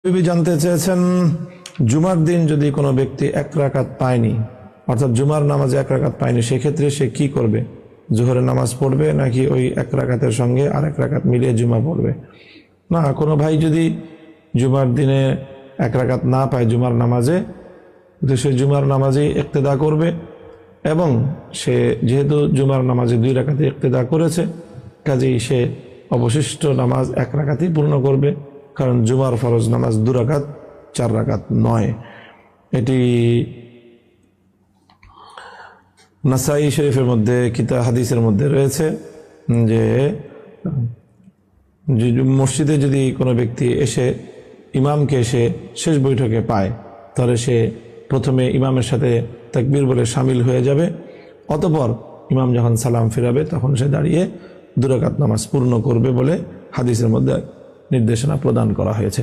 নবী জানতে চেয়েছেন জুমার দিন যদি কোনো ব্যক্তি এক রাকাত পায়নি, অর্থাৎ জুমার নামাজে এক রাকাত পায়নি, সেক্ষেত্রে সে কি করবে? জোহরের নামাজ পড়বে নাকি ওই এক রাকাতের সঙ্গে আর এক রাকাত মিলিয়ে জুমা পড়বে? না, কোনো ভাই যদি জুমার দিনে এক রাকাত না পায় জুমার নামাজে, তো সে জুমার নামাজেই ইক্তেদা করবে, এবং সে যেহেতু জুমার নামাজে 2 রাকাতে ইক্তেদা করেছে, কাজেই সে অবশিষ্ট নামাজ এক রাকাতই পূর্ণ করবে, কারণ জুমার ফরজ নামাজ 2 রাকাত 4 রাকাত নয়। এটি নাসাই শরীফের মধ্যে কিতাব হাদিসের মধ্যে রয়েছে যে মসজিদে যদি কোনো ব্যক্তি এসে ইমামকে এসে শেষ বৈঠকে পায়, তাহলে সে প্রথমে ইমামের সাথে তাকবীর বলে শামিল হয়ে যাবে, অতঃপর ইমাম যখন সালাম ফিরাবে তখন সে দাঁড়িয়ে 2 রাকাত নামাজ পূর্ণ করবে বলে হাদিসের মধ্যে নির্দেশনা প্রদান করা হয়েছে।